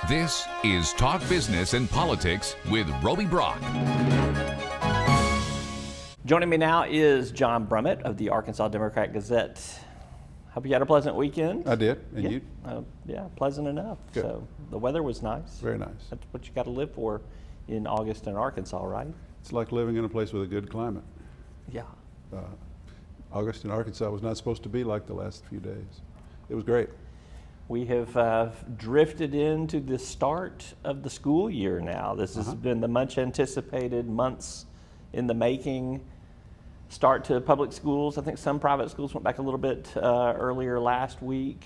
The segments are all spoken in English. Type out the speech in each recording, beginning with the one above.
This is Talk Business and Politics with Roby Brock. Joining me now is John Brummett of the Arkansas Democrat-Gazette. Hope you had a pleasant weekend. I did, and yeah. you? Yeah, pleasant enough. Good. So the weather was nice. Very nice. That's what you got to live for in August in Arkansas, right? It's like living in a place with a good climate. Yeah. August in Arkansas was not supposed to be like the last few days. It was great. We have drifted into the start of the school year now. This has been the much anticipated, months in the making start to public schools. I think some private schools went back a little bit earlier last week.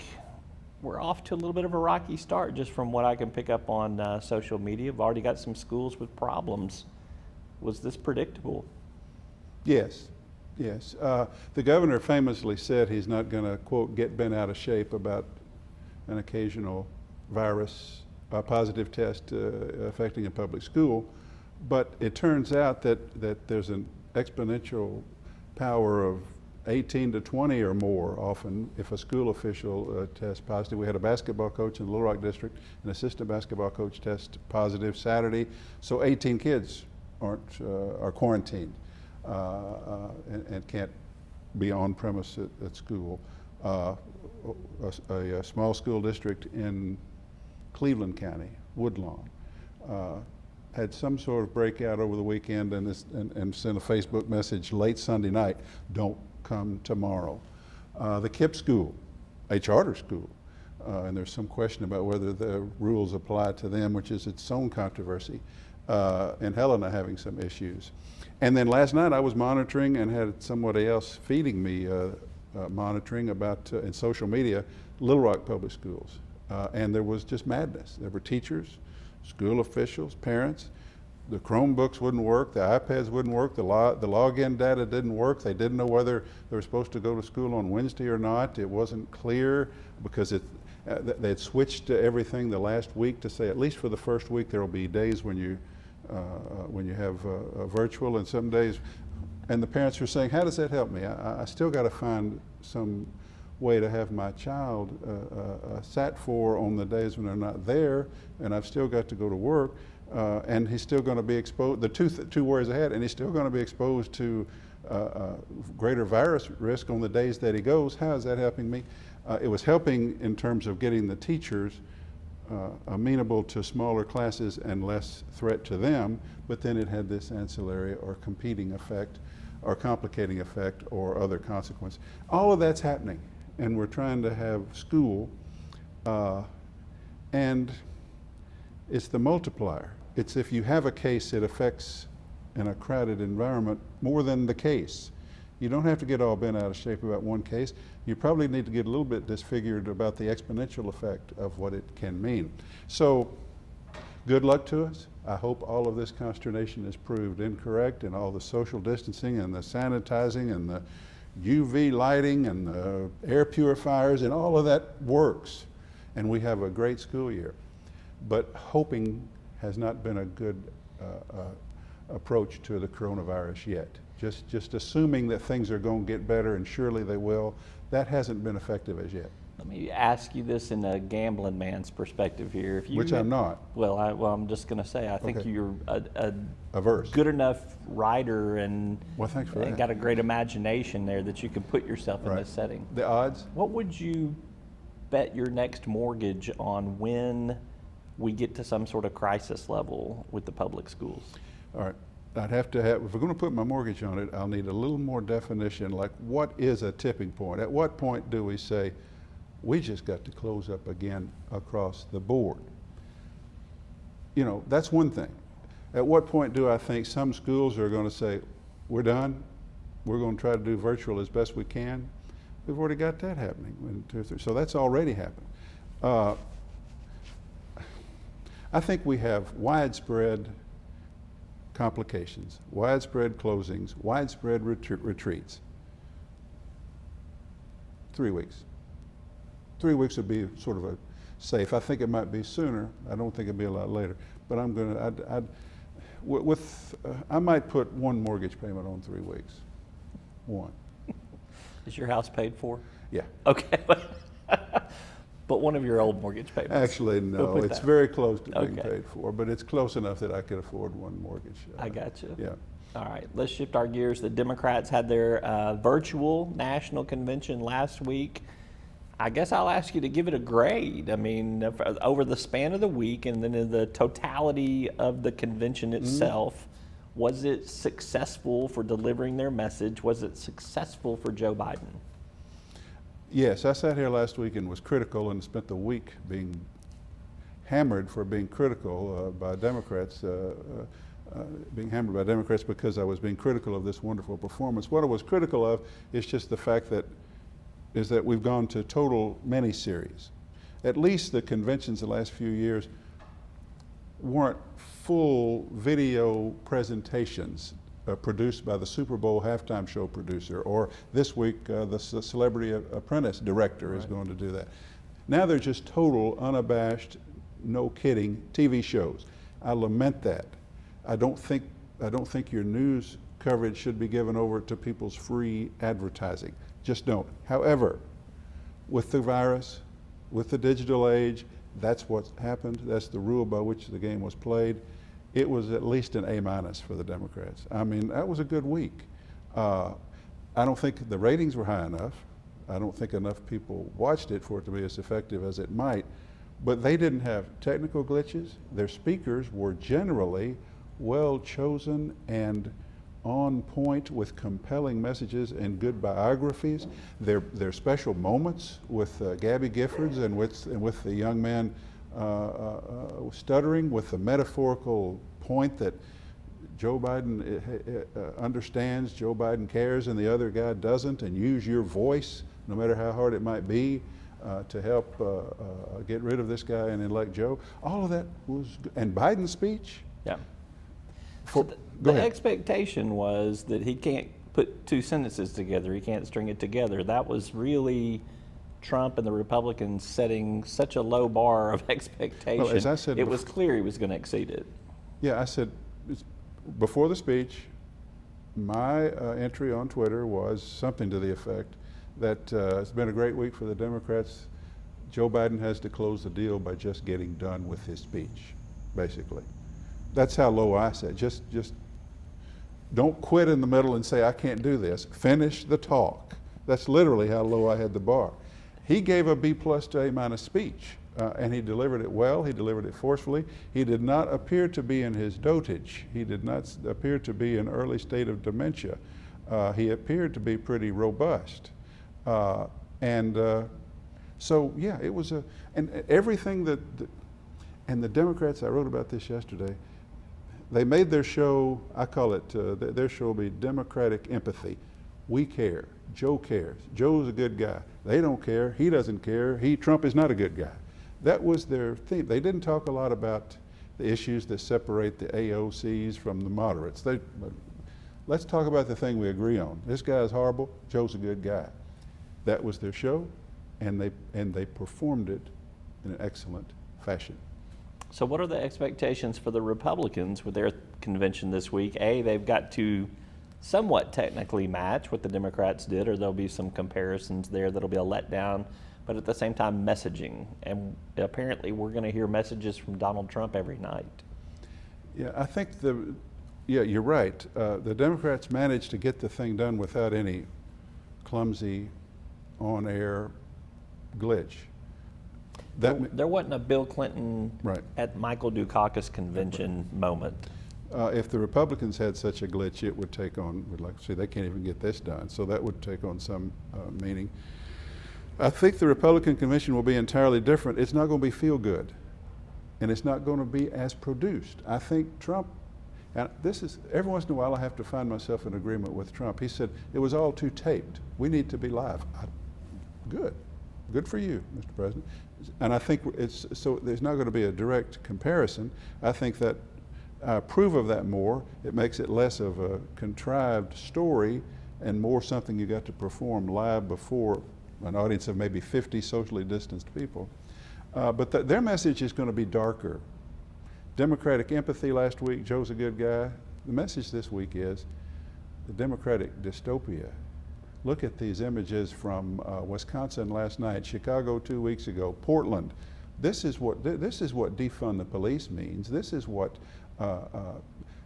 We're off to a little bit of a rocky start just from what I can pick up on social media. We've already got some schools with problems. Was this predictable? Yes, yes. The governor famously said he's not going to, quote, get bent out of shape about an occasional virus, positive test affecting a public school. But it turns out that there's an exponential power of 18 to 20 or more often if a school official tests positive. We had a basketball coach in the Little Rock district, an assistant basketball coach test positive Saturday, so 18 kids are quarantined and can't be on premise at school. A small school district in Cleveland County, Woodlawn, had some sort of breakout over the weekend and sent a Facebook message late Sunday night, don't come tomorrow. The KIPP school, a charter school, and there's some question about whether the rules apply to them, which is its own controversy, and Helena having some issues. And then last night I was monitoring and had somebody else feeding me monitoring about in social media Little Rock public schools, and there was just madness. There were teachers, school officials, parents. The Chromebooks wouldn't work, the iPads wouldn't work, the login data didn't work. They didn't know whether they were supposed to go to school on Wednesday or not. It wasn't clear because they had switched to everything the last week to say at least for the first week there will be days when you have virtual and some days. And the parents were saying, how does that help me? I still got to find some way to have my child sat for on the days when they're not there, and I've still got to go to work, and he's still going to be exposed, the two worries ahead, and he's still going to be exposed to greater virus risk on the days that he goes. How is that helping me? It was helping in terms of getting the teachers amenable to smaller classes and less threat to them, but then it had this ancillary or competing effect or complicating effect or other consequence. All of that's happening, and we're trying to have school, and it's the multiplier. It's if you have a case, it affects in a crowded environment more than the case. You don't have to get all bent out of shape about one case. You probably need to get a little bit disfigured about the exponential effect of what it can mean. So, good luck to us. I hope all of this consternation is proved incorrect, and all the social distancing and the sanitizing and the UV lighting and the air purifiers and all of that works, and we have a great school year. But hoping has not been a good approach to the coronavirus yet. Just assuming that things are going to get better, and surely they will, that hasn't been effective as yet. Let me ask you this in a gambling man's perspective here. If you Which I'm not. Well, I'm just going to say, I think Okay. you're a Averse. good enough writer and, Well, thanks for that. got a great imagination there that you can put yourself in Right. this setting. The odds? What would you bet your next mortgage on when we get to some sort of crisis level with the public schools? All right. I'd have to have, if we're going to put my mortgage on it, I'll need a little more definition, like what is a tipping point? At what point do we say, we just got to close up again across the board? You know, that's one thing. At what point do I think some schools are going to say, we're done, we're going to try to do virtual as best we can? We've already got that happening in 2 or 3, so that's already happened. I think we have widespread complications, widespread closings, widespread retreats. 3 weeks. 3 weeks would be sort of a safe. I think it might be sooner. I don't think it'd be a lot later. But I'm going to, I might put one mortgage payment on 3 weeks. One. Is your house paid for? Yeah. Okay. But one of your old mortgage payments. Actually, We'll no. put It's that. very close to being Okay. paid for, but it's close enough that I could afford one mortgage. I got you. Yeah. All right, let's shift our gears. The Democrats had their virtual national convention last week. I guess I'll ask you to give it a grade. I mean, over the span of the week and then in the totality of the convention itself, was it successful for delivering their message? Was it successful for Joe Biden? Yes, I sat here last week and was critical and spent the week being hammered for being critical by Democrats, being hammered by Democrats because I was being critical of this wonderful performance. What I was critical of is just the fact that we've gone to total mini-series. At least the conventions the last few years weren't full video presentations produced by the Super Bowl halftime show producer, or this week the Celebrity Apprentice director is going to do that. Now they're just total, unabashed, no kidding TV shows. I lament that. I don't think your news coverage should be given over to people's free advertising. Just don't. However, with the virus, with the digital age, that's what's happened. That's the rule by which the game was played. It was at least an A- for the Democrats. I mean, that was a good week. I don't think the ratings were high enough. I don't think enough people watched it for it to be as effective as it might. But they didn't have technical glitches. Their speakers were generally well chosen and on point with compelling messages and good biographies. Their special moments with Gabby Giffords and with the young man stuttering, with the metaphorical point that Joe Biden understands, Joe Biden cares, and the other guy doesn't, and use your voice, no matter how hard it might be, to help get rid of this guy and elect Joe. All of that was good. And Biden's speech. Yeah. For, So go the ahead. expectation was that he can't put two sentences together. He can't string it together. That was really Trump and the Republicans setting such a low bar of expectation. Well, as I said it was clear he was going to exceed it. Yeah, I said before the speech, my entry on Twitter was something to the effect that it's been a great week for the Democrats. Joe Biden has to close the deal by just getting done with his speech, basically. That's how low I said. Just don't quit in the middle and say, I can't do this. Finish the talk. That's literally how low I had the bar. He gave a B+ to A- speech, and he delivered it well. He delivered it forcefully. He did not appear to be in his dotage. He did not appear to be in early state of dementia. He appeared to be pretty robust. So yeah, it was and everything and the Democrats, I wrote about this yesterday, they made their show, I call it, their show will be Democratic Empathy. We care. Joe cares. Joe's a good guy. They don't care. He doesn't care. Trump is not a good guy. That was their theme. They didn't talk a lot about the issues that separate the AOCs from the moderates. Let's talk about the thing we agree on. This guy's horrible. Joe's a good guy. That was their show, and they performed it in an excellent fashion. So what are the expectations for the Republicans with their convention this week? They've got to somewhat technically match what the Democrats did, or there'll be some comparisons there that'll be a letdown, but at the same time messaging. And apparently we're going to hear messages from Donald Trump every night. Yeah, I think you're right. The Democrats managed to get the thing done without any clumsy on-air glitch. There wasn't a Bill Clinton Right. at Michael Dukakis convention moment. If the Republicans had such a glitch, it would take on, like I say, they can't even get this done, so that would take on some meaning. I think the Republican convention will be entirely different. It's not going to be feel good, and it's not going to be as produced. I think Trump, and this is, every once in a while I have to find myself in agreement with Trump. He said, it was all too taped. We need to be live. Good for you, Mr. President. And I think so there's not going to be a direct comparison. I think that I approve of that more. It makes it less of a contrived story and more something you got to perform live before an audience of maybe 50 socially distanced people. But their message is going to be darker. Democratic empathy last week, Joe's a good guy. The message this week is the Democratic dystopia. Look at these images from Wisconsin last night, Chicago 2 weeks ago, Portland. This is what defund the police means. This is what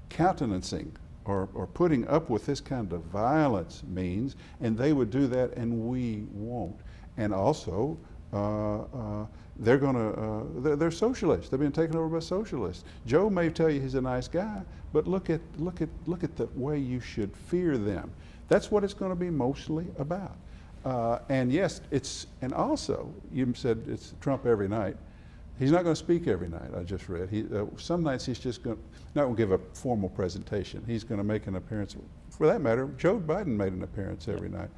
countenancing or putting up with this kind of violence means, and they would do that and we won't. And also, they're socialists. They're being taken over by socialists. Joe may tell you he's a nice guy, but look at the way you should fear them. That's what it's going to be mostly about. And yes, and also you said it's Trump every night. He's not going to speak every night. I just read. Some nights he's just not going to give a formal presentation. He's going to make an appearance. For that matter, Joe Biden made an appearance every night.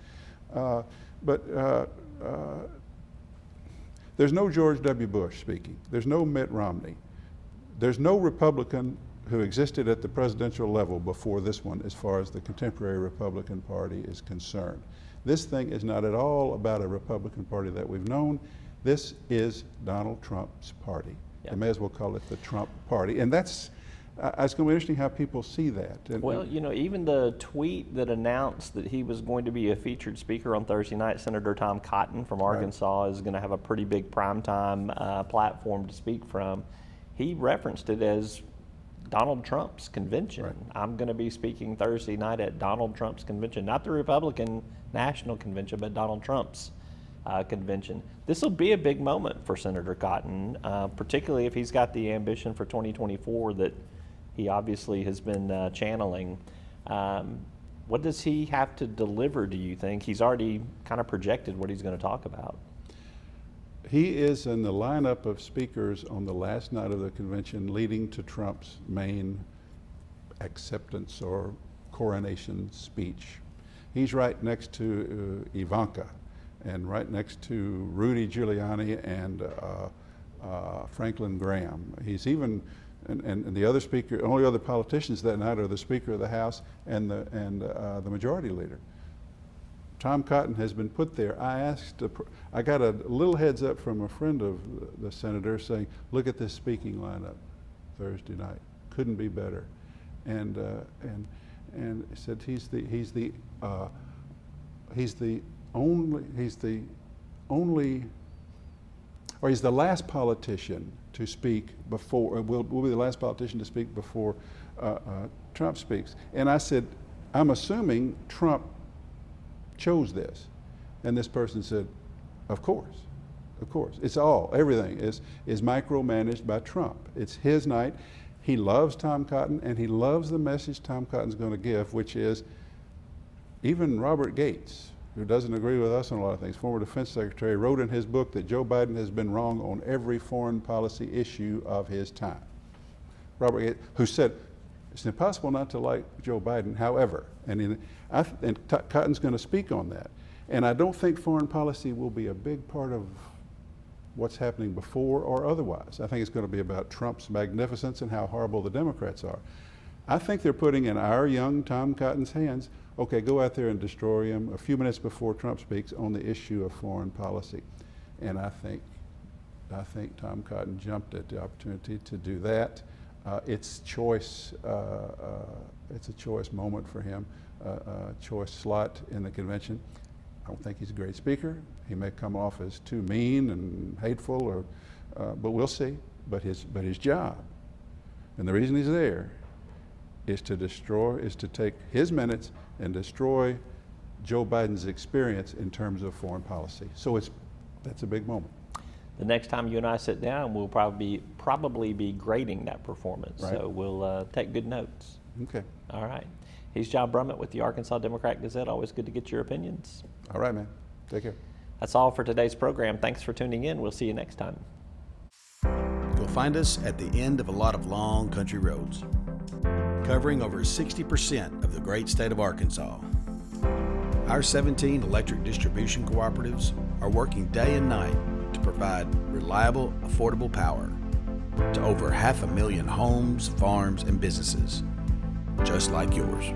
There's no George W. Bush speaking. There's no Mitt Romney. There's no Republican who existed at the presidential level before this one as far as the contemporary Republican Party is concerned. This thing is not at all about a Republican Party that we've known. This is Donald Trump's party. Yep. They may as well call it the Trump Party. And that's, it's going to be interesting how people see that. Well, even the tweet that announced that he was going to be a featured speaker on Thursday night, Senator Tom Cotton from Arkansas is going to have a pretty big primetime platform to speak from. He referenced it as Donald Trump's convention. Right. I'm going to be speaking Thursday night at Donald Trump's convention, not the Republican National Convention, but Donald Trump's convention. This will be a big moment for Senator Cotton, particularly if he's got the ambition for 2024 that he obviously has been channeling. What does he have to deliver, do you think? He's already kind of projected what he's going to talk about. He is in the lineup of speakers on the last night of the convention leading to Trump's main acceptance or coronation speech. He's right next to Ivanka and right next to Rudy Giuliani and Franklin Graham. He's even, and the other speaker, only other politicians that night are the Speaker of the House and the Majority Leader. Tom Cotton has been put there. I got a little heads up from a friend of the senator saying, look at this speaking lineup Thursday night. Couldn't be better. And said he's the last politician to speak before, will be the last politician to speak before Trump speaks. And I said, I'm assuming Trump chose this. And this person said, of course. It's everything is micromanaged by Trump. It's his night. He loves Tom Cotton, and he loves the message Tom Cotton's going to give, which is even Robert Gates, who doesn't agree with us on a lot of things, former defense secretary, wrote in his book that Joe Biden has been wrong on every foreign policy issue of his time. Robert Gates, who said, it's impossible not to like Joe Biden, however, and Cotton's going to speak on that. And I don't think foreign policy will be a big part of what's happening before or otherwise. I think it's going to be about Trump's magnificence and how horrible the Democrats are. I think they're putting in our young Tom Cotton's hands, okay, go out there and destroy him a few minutes before Trump speaks on the issue of foreign policy. And I think Tom Cotton jumped at the opportunity to do that. It's choice. It's a choice moment for him, a choice slot in the convention. I don't think he's a great speaker. He may come off as too mean and hateful, but we'll see. But his job, and the reason he's there, is to take his minutes and destroy Joe Biden's experience in terms of foreign policy. So that's a big moment. The next time you and I sit down, we'll probably be grading that performance. Right. So we'll take good notes. Okay. All right. He's John Brummett with the Arkansas Democrat-Gazette. Always good to get your opinions. All right, man. Take care. That's all for today's program. Thanks for tuning in. We'll see you next time. You'll find us at the end of a lot of long country roads, covering over 60% of the great state of Arkansas. Our 17 electric distribution cooperatives are working day and night to provide reliable, affordable power to over 500,000 homes, farms, and businesses, just like yours.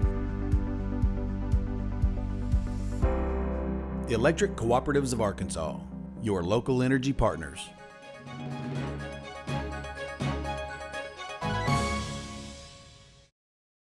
The Electric Cooperatives of Arkansas, your local energy partners.